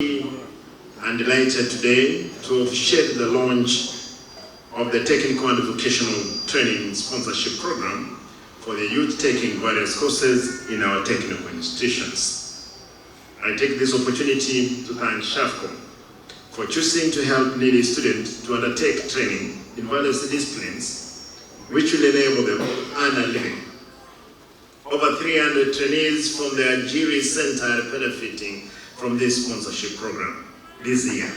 I'm delighted today to officiate the launch of the Technical and Vocational Training Sponsorship Program for the youth taking various courses in our technical institutions. I take this opportunity to thank Shofco for choosing to help needy students to undertake training in various disciplines, which will enable them to earn a living. Over 300 trainees from the Arati Center are benefiting from this sponsorship program this year,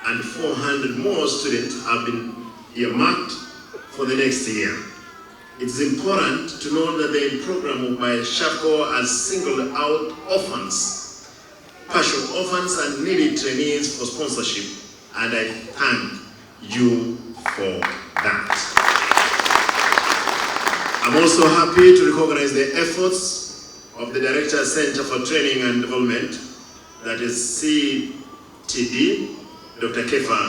and 400 more students have been earmarked for the next year. It's important to know that the program by Shofco has singled out orphans, partial orphans and needy trainees for sponsorship, and I thank you for that. I'm also happy to recognize the efforts of the Director Center for Training and Development, that is CTD, Dr. Kefa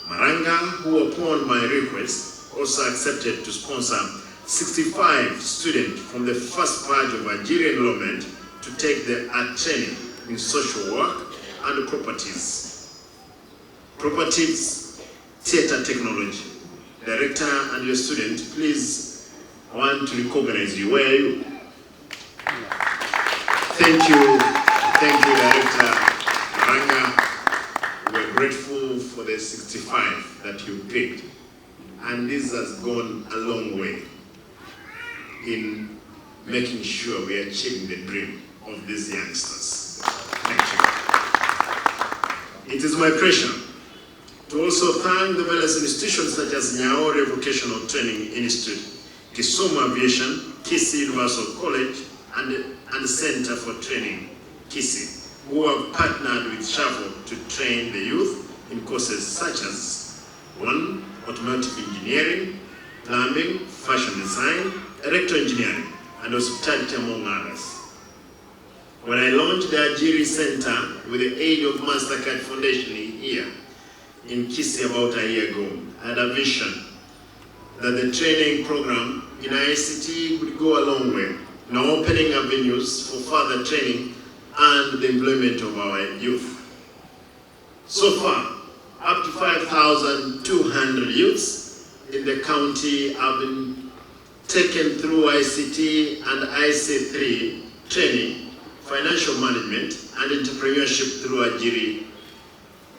Maranga, who upon my request also accepted to sponsor 65 students from the first batch of Arati enrollment to take the art training in social work and properties. Properties, theater technology. Director and your student, please, I want to recognize you. Where are you? Thank you, Director Maranga. We're grateful for the 65 that you picked, and this has gone a long way in making sure we are achieving the dream of these youngsters. Thank you. It is my pleasure to also thank the various institutions such as Nyaore Vocational Training Institute, Kisumu Aviation, Kisii Universal College, and Center for Training, Kisii, who have partnered with Shofco to train the youth in courses such as 1. Automotive engineering, plumbing, fashion design, electrical engineering, and hospitality, among others. When I launched the Arati Center with the aid of Mastercard Foundation here in Kisii about a year ago, I had a vision that the training program in ICT would go a long way, now opening avenues for further training and the employment of our youth. So far, up to 5,200 youths in the county have been taken through ICT and IC3 training, financial management, and entrepreneurship through Arati.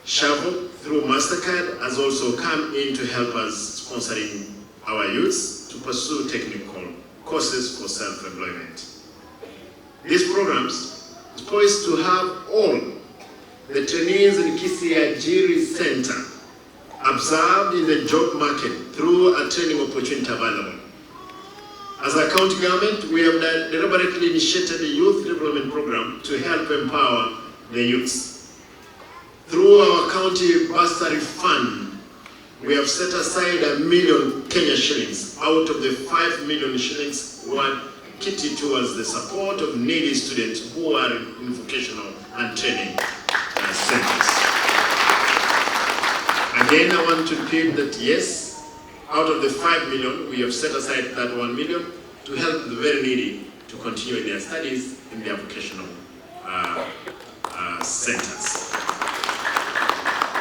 Shofco, through Mastercard, has also come in to help us sponsoring our youths to pursue technical courses for self-employment. These programs is poised to have all the trainees in Kisii Arati Center observed in the job market through a training opportunity available. As a county government, we have deliberately initiated a youth development program to help empower the youths. Through our county bursary fund, we have set aside 1 million Kenya shillings out of the 5 million shillings were kitted towards the support of needy students who are in vocational and training centers. Again, I want to repeat that yes, out of the 5 million, we have set aside that 1 million to help the very needy to continue their studies in their vocational centers.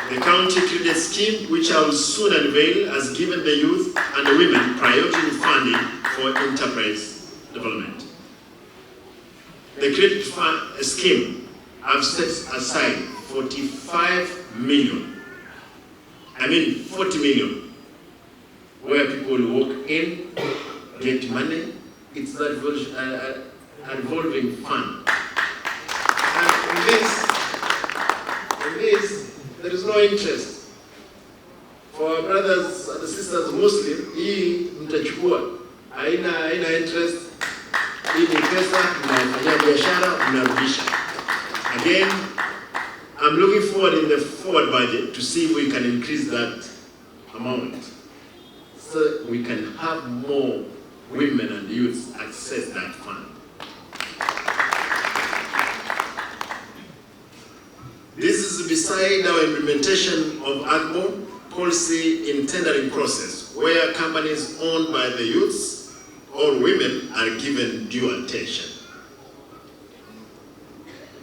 The county credit scheme, which I will soon unveil, has given the youth and the women priority funding for enterprise development. The credit scheme have set aside 45 million, 40 million, where people will walk in, get money. It's a revolving fund. And in this, there is no interest. For our brothers and sisters Muslim, hii mtachukua. Haina interest. Hii ni pesa, mnafanya biashara, mnarudisha. Again, I'm looking forward in the forward budget to see if we can increase that amount, so we can have more women and youths access that fund. This is beside our implementation of AGMO policy in tendering process, where companies owned by the youths or women are given due attention.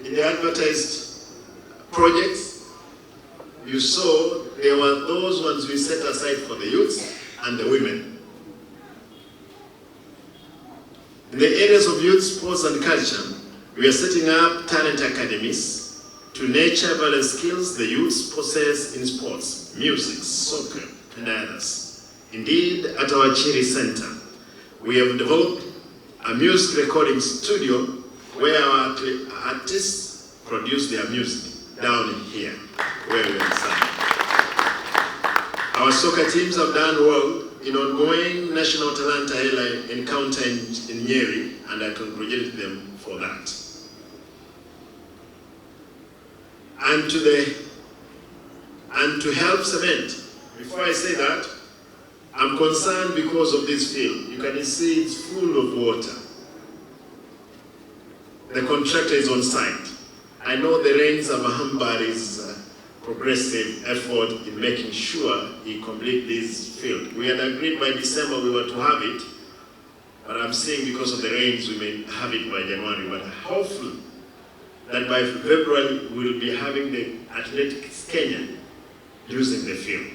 In the advertised projects, you saw there were those ones we set aside for the youths and the women. In the areas of youth, sports and culture, we are setting up talent academies to nurture various skills the youths possess in sports, music, soccer, and others. Indeed, at our Chiri Center, we have developed a music recording studio where our artists produce their music down here, where we are. Our soccer teams have done well in ongoing national talent encounter in Nyaore, and I congratulate them for that. And to help cement, before I say that, I'm concerned because of this field. You can see it's full of water. The contractor is on site. I know the rains have hampered his progressive effort in making sure he complete this field. We had agreed by December we were to have it, but I'm saying because of the rains we may have it by January, but hopefully that by February we'll be having the Athletics Kenya using the field.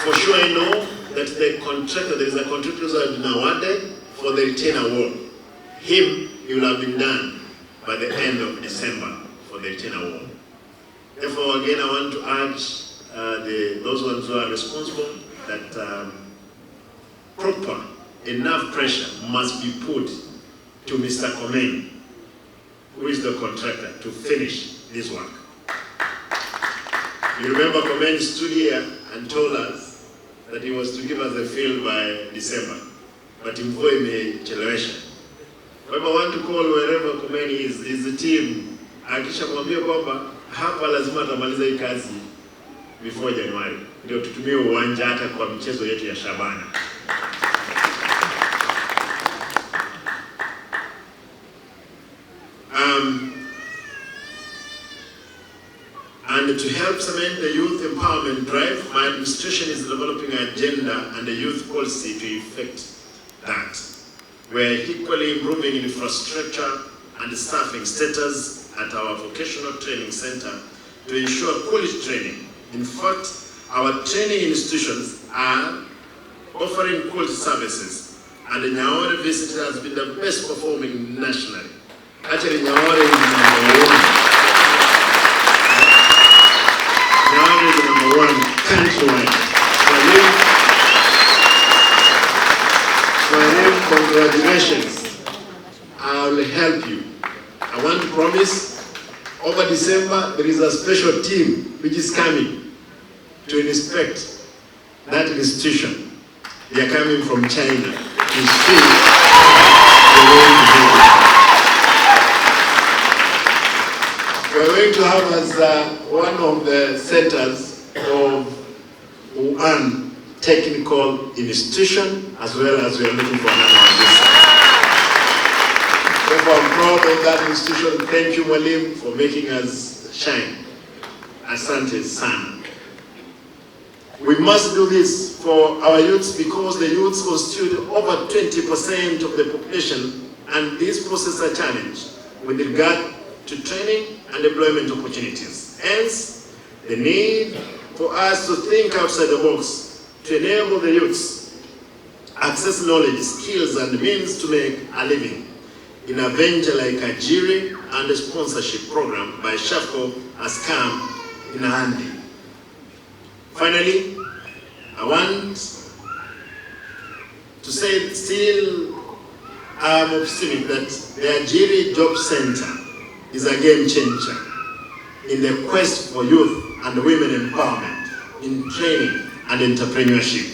For sure I know that the contractor, there is a contractor who has been awarded for the retainer award. Him, it will have been done by the end of December for the retainer award. Therefore, again, I want to urge those ones who are responsible that proper, enough pressure must be put to Mr. Komen, who is the contractor, to finish this work. You remember Komen stood here and told us that he was to give us the field by December, but mvua imechelewesha. Kwa hivyo I want to call wherever Komen is the team, akishamwambia kwamba hapa lazima atamaliza hii kazi before January, ndio tutumie uwanja hata kwa michezo yetu ya Shabana. And to help cement the youth empowerment drive, my administration is developing an agenda and a youth policy to effect that. We're equally improving infrastructure and staffing status at our vocational training center to ensure quality training. In fact, our training institutions are offering quality services, and the Nyaore visit has been the best performing nationally. Actually, Nyaore is number one. Nyaore is number one countrywide. Congratulations. I will help you. I want to promise, over December, there is a special team which is coming to inspect that institution. They are coming from China to see the way to do it. We are going to have as one of the centers of one technical institution, as well as we are looking for another one this time. Therefore, I'm proud of that institution. Thank you, Mwalimu, for making us shine. Asante sana. We must do this for our youths because the youths constitute over 20% of the population, and this poses a challenge with regard to training and employment opportunities. Hence, the need for us to think outside the box to enable the youths access knowledge, skills, and means to make a living in a venture like a jury and a sponsorship program by Shofco has come in handy. Finally, I want to say still I'm optimistic that the Ajiri Job Center is a game changer in the quest for youth and women empowerment in training and entrepreneurship.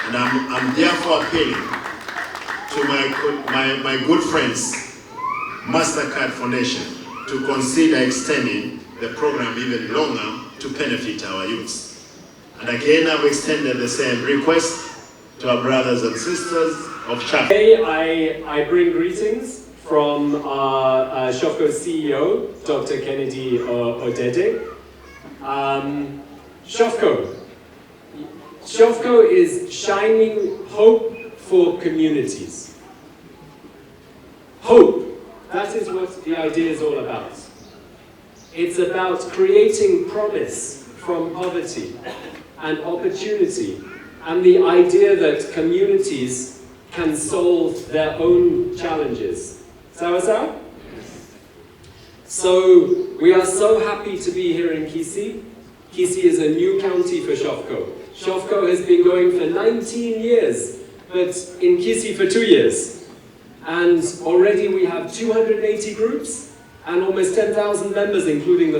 And I'm therefore appealing to my good friends, MasterCard Foundation, to consider extending the program even longer to benefit our youths. And again, I've extended the same request to our brothers and sisters of Shofco. Today, I bring greetings from Shofco's CEO, Dr. Kennedy Odede. Shofco is shining hope for communities. Hope That is what the idea is all about. It's about creating promise from poverty and opportunity, and the idea that communities can solve their own challenges. Sawa? So we are so happy to be here in Kisii. Kisii is a new county for Shofco. Shofco has been going for 19 years, but in Kisii for 2 years. And already we have 280 groups and almost 10,000 members, including the